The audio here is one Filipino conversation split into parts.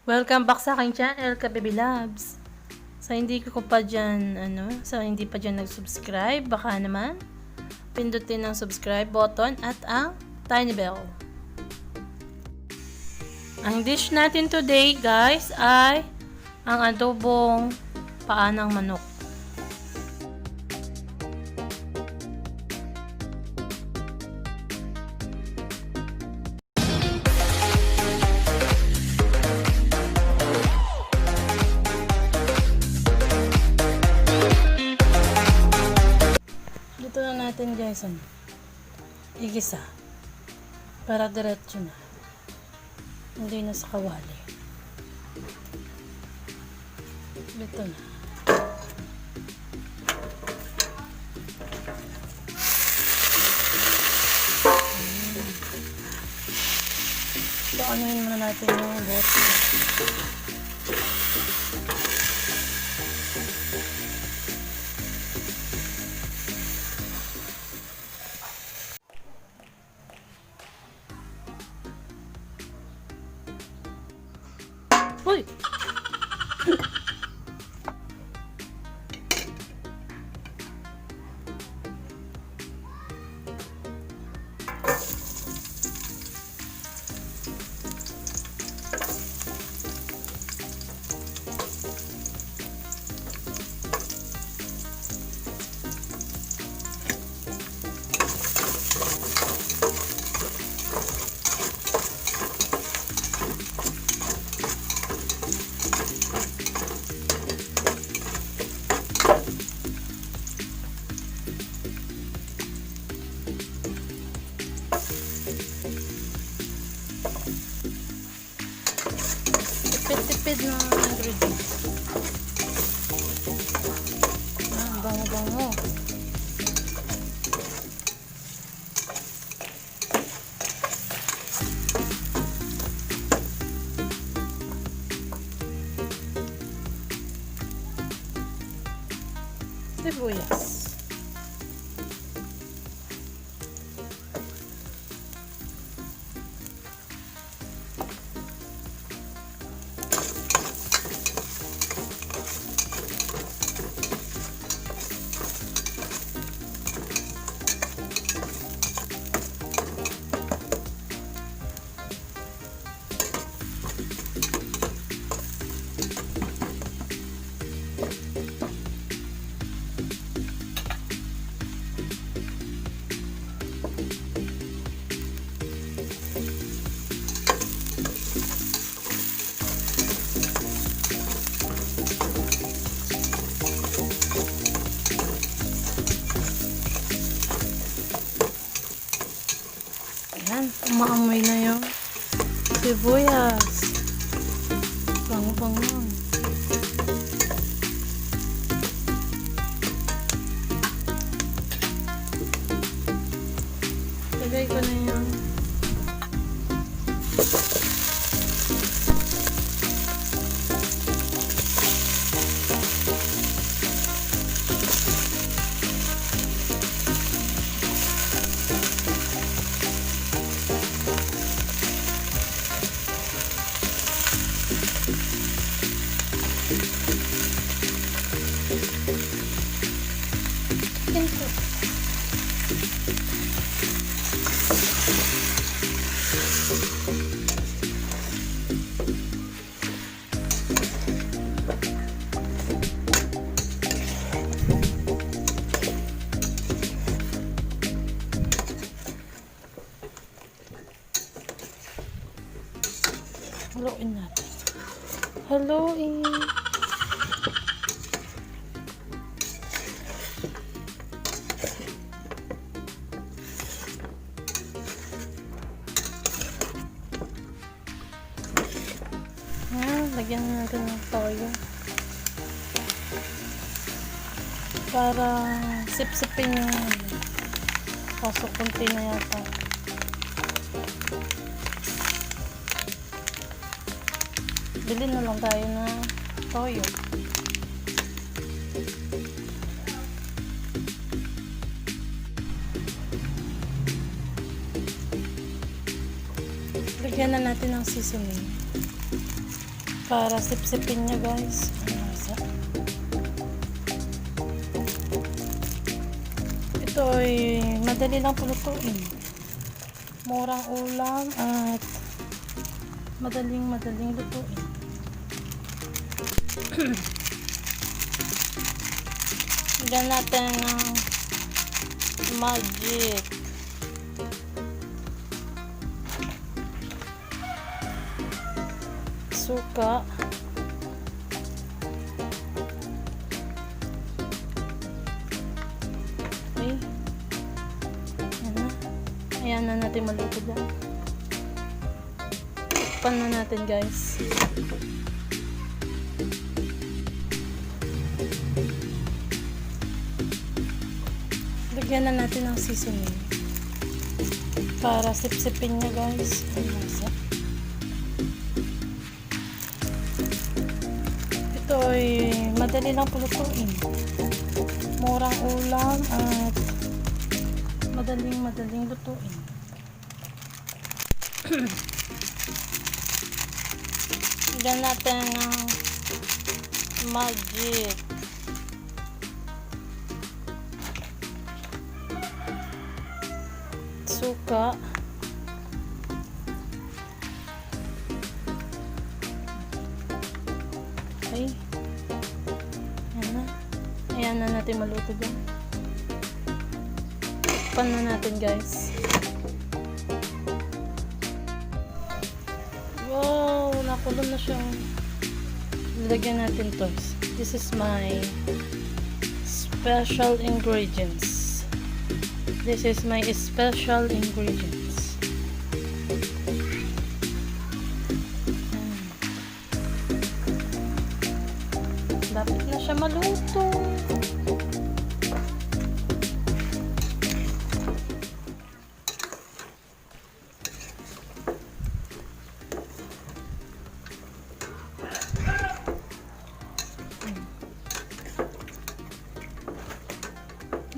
Welcome back sa aking channel, Kababy Loves. Sa hindi ko pa dyan, sa hindi pa dyan nag-subscribe, baka naman, pindutin ang subscribe button at ang tiny bell. Ang dish natin today, guys, ay ang adobong paa ng manok. Dito na natin, guys, igisa para diretso na, hindi na sa kawali. Dito na. So, anuhin muna natin yung bote. Uy! Tipid na ingredients. Bango-bango. Sibuyas. Ayan, umaamoy na yung sibuyas. Bango-bango. Lagay ko na yung ito. Haluin natin. Haluin. Lagyan natin ng toyo para sip-sipin yung kaso kunti na yata. Bili na lang tayo ng toyo. Lagyan na natin ng seasoning. para sipsipin niya, guys. Ito ay madali lang pulutuin. Murang ulam at madaling lutuin. Bigyan natin ng magic. Suka. Okay. Ayan na. Ayan na natin maluto dyan. Takpan na natin, guys. Lagyan na natin ng seasoning para sipsipin niya, guys. Ito ay madali lang pulutuin. Murang ulam at madaling lutuin. Lagyan natin ng magic. Suka. Okay. Ayan na. Ayan na natin maluto dyan. Pan na natin, guys. Wow! Nakulong na siya. Lagyan natin to. This is my special ingredients. This is my special ingredients. Dapat na siya maluto.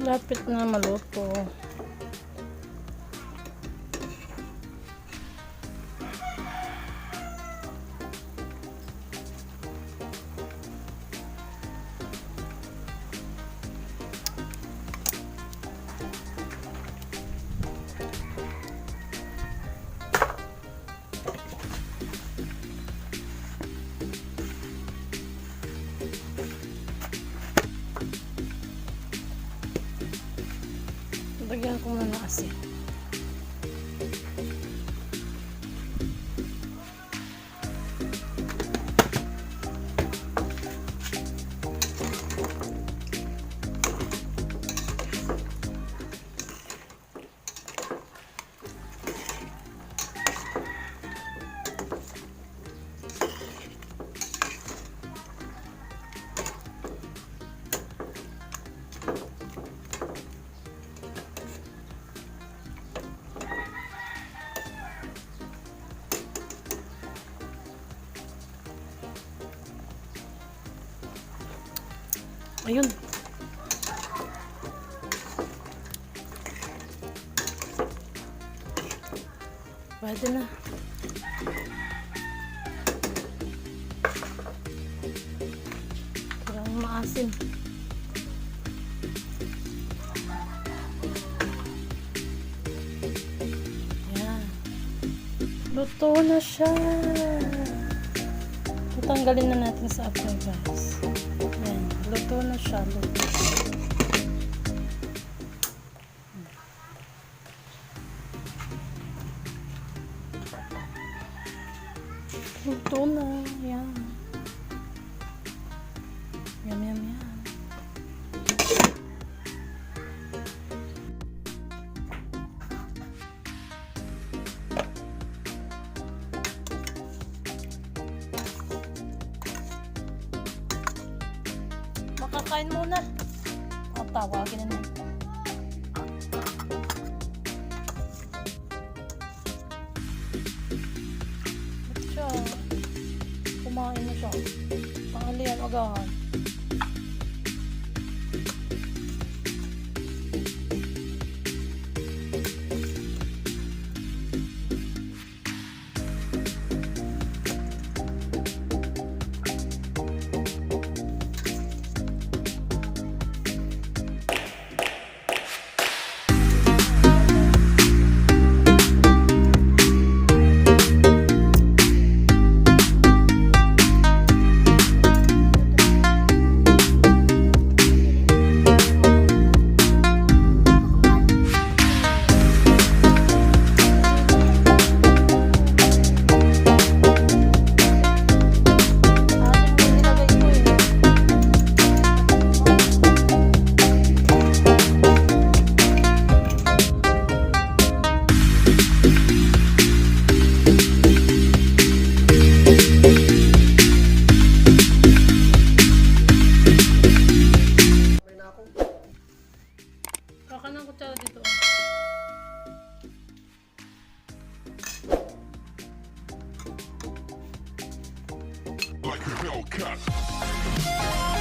Lapit na maluto. Lagyan ko muna ng asin. Ayun. Pwede na. Parang maasim. Yan. Luto na siya. Tatanggalin na natin sa apoy, guys. Yan. Luto na siya. Luto na. Yan. Yum, yum, yum. Makakain muna. Tawagin na naman. Siya. Kumain na siya. Pangalian agahan. like a Hellcat.